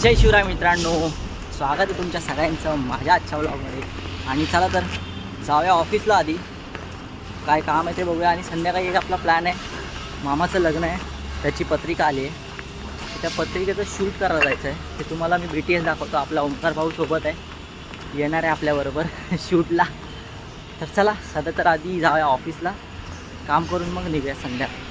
जय शिवराय मित्रांनो, स्वागत आहे तुमच्या सगळ्यांचं माझ्या आजच्या व्लॉगमध्ये. आणि चला तर जाऊया ऑफिसला. आधी काय काम आहे ते बघूया. आणि संध्याकाळी एक आपला प्लॅन आहे, मामाचं लग्न आहे, त्याची पत्रिका आली आहे. त्या पत्रिकेचं शूट करायला जायचं आहे. ते तुम्हाला मी BTS दाखवतो. आपला ओंकार भाऊ सोबत आहे, येणार आहे आपल्याबरोबर शूटला. तर चला सध्या तर आधी जाऊया ऑफिसला, काम करून मग निघूया संध्याकाळी.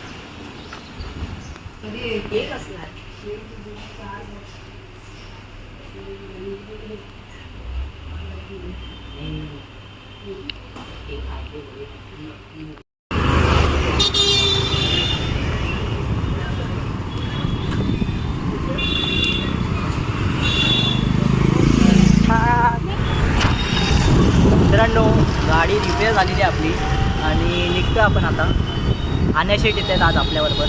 मित्रांनो, गाडी रिपेअर झालेली आहे आपली आणि निघतो आपण आता. आण्याशेट येत आहेत आज आपल्याबरोबर.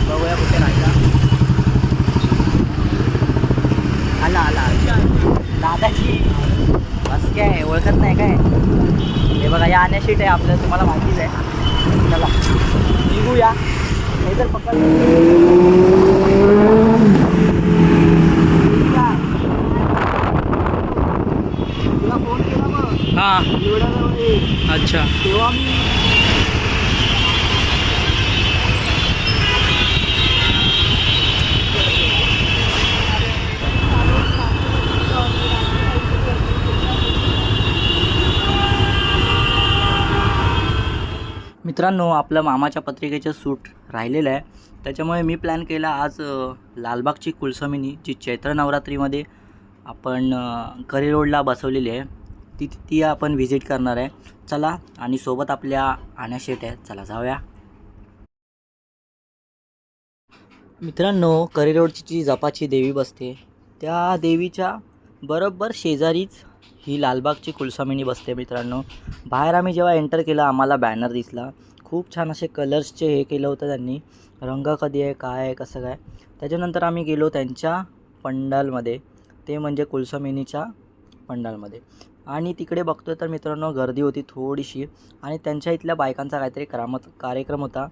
बघूया कुठे राहायचा. आला दादाची बस काय ओळखत नाही काय. हे बघा, या आण्याशेट आहे आपलं, तुम्हाला माहितीच आहे. चला निघूया. हे तर पकड फोन केला मग. हां, अच्छा. तेव्हा मी मित्रांनो, आपलं मामाच्या पत्रिकेचं शूट राहिलेलं आहे. त्याच्यामुळे मी प्लॅन केला आज लालबागची कुलस्वामिनी जी चैत्र नवरात्रीमध्ये आपण करी रोडला बसवलेली आहे, ती आपण व्हिजिट करणार आहे. चला, आणि सोबत आपल्या आण्याशेट आहेत. चला जाऊया. मित्रांनो, करी रोडची जी जपाची देवी बसते, त्या देवीच्या बरोबर शेजारीच ही लालबागची कुलस्वामिनी बसते. मित्रांनो, बाहेर आम्ही जेव्हा एंटर केलं आम्हाला बॅनर दिसला. खूप छान असे कलर्सचे हे केलं होतं त्यांनी, रंग कधी आहे काय आहे कसं काय. त्याच्यानंतर आम्ही गेलो त्यांच्या पंडालमध्ये, ते म्हणजे कुलस्वामिनीच्या पंडालमध्ये. आणि तिकडे बघतोय तर मित्रांनो गर्दी होती थोडीशी, आणि त्यांच्या इथल्या बायकांचा काहीतरी कार्यक्रम होता.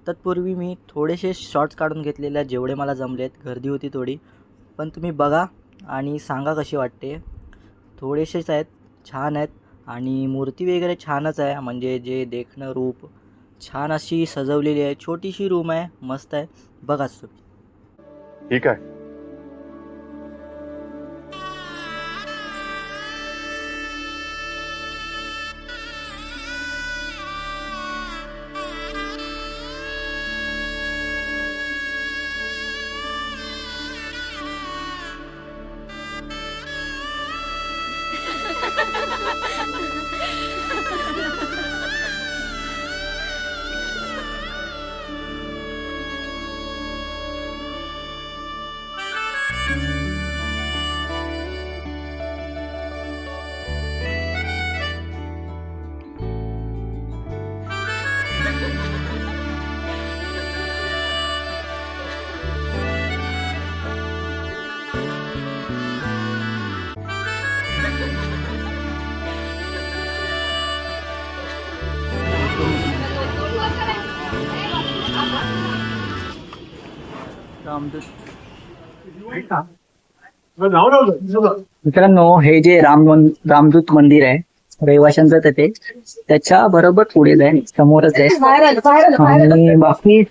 तत्पूर्वी मी थोडेसे शॉर्ट्स काढून घेतलेले, जेवढे मला जमलेत. गर्दी होती थोडी, पण तुम्ही बघा आणि सांगा कशी वाटते. थोडेसेच आहेत, छान आहेत. आणि मूर्ती वगैरे छानच आहे, म्हणजे जे देखणं रूप छान अशी सजवलेली आहे. छोटीशी रूम आहे, मस्त आहे. बघाच तुम्ही. ठीक आहे. मित्रांनो, हे जे रामदूत मंदिर आहे रहिवाशांचं, तेथे त्याच्या बरोबर पुढे जाईल, समोरच आहे. आणि बाकी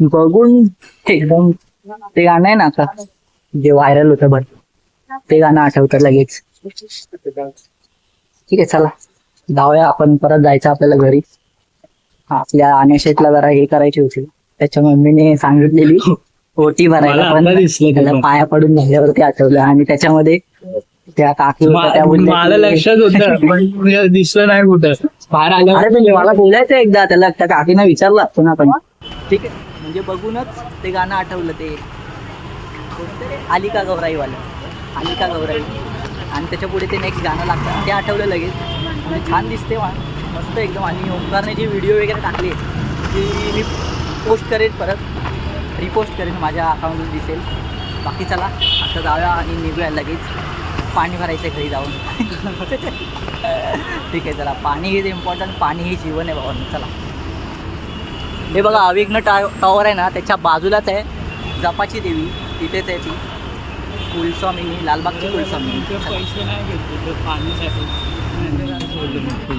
बघून एकदम ते गाणं आहे ना आता जे व्हायरल होतं बघ, ते गाणं आठवतं लगेच. ठीक आहे, चला जाऊया आपण. परत जायचं आपल्याला घरी. आपल्या आण्याशेटला जरा हे करायची होती, त्याच्या मम्मीने सांगितलेली ओटी भरायला, पण त्याला पाया पडून झाल्यावरती आठवलं. आणि त्याच्यामध्ये त्या काकी मला लक्षात होतं पण दिसलं नाही कुठं बाहेर आलं. अरे मला बोलायचं एकदा, त्याला त्या काकीनं विचारलं असतं ना आपण. ठीक आहे, म्हणजे बघूनच ते गाणं आठवलं. ते आलिका गौराईवालं, आलिका गौराई. आणि त्याच्या पुढे ते नेक्स्ट गाणं लागतं, ते आठवलं लगेच. म्हणजे छान दिसते मस्त एकदम. आणि ओंकारने जी व्हिडिओ वगैरे टाकली ती मी पोस्ट करेन, परत रिपोस्ट करेन, माझ्या अकाउंटवर दिसेल. बाकी चला आता जाऊया आणि निघूया लगेच. पाणी भरायचं घरी जाऊन. ठीक आहे, चला. पाणी हे इम्पॉर्टंट, पाणी हे जीवन आहे बाबा. चला. हे बघा, अविघ्न टॉवर आहे ना, त्याच्या बाजूलाच आहे जपाची देवी, तिथेच आहे ती. कुलस्वामिनी, लालबागची कुलस्वामिनी. पैसे नाही घेतले पाणीसाठी.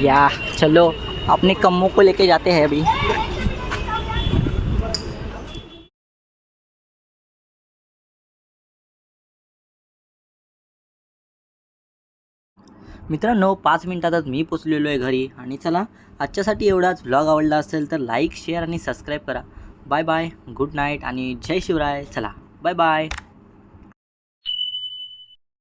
या चलो अपने कम्मों को लेके जाते हैं अभी. मित्रांनो 5 मिनिटातच मी पोचलेलो आहे घरी. आणि चला आजच्यासाठी एवढाच. व्लॉग आवडला असेल तर लाईक शेअर आणि सबस्क्राईब करा. बाय बाय, गुड नाईट आणि जय शिवराय. चला बाय बाय.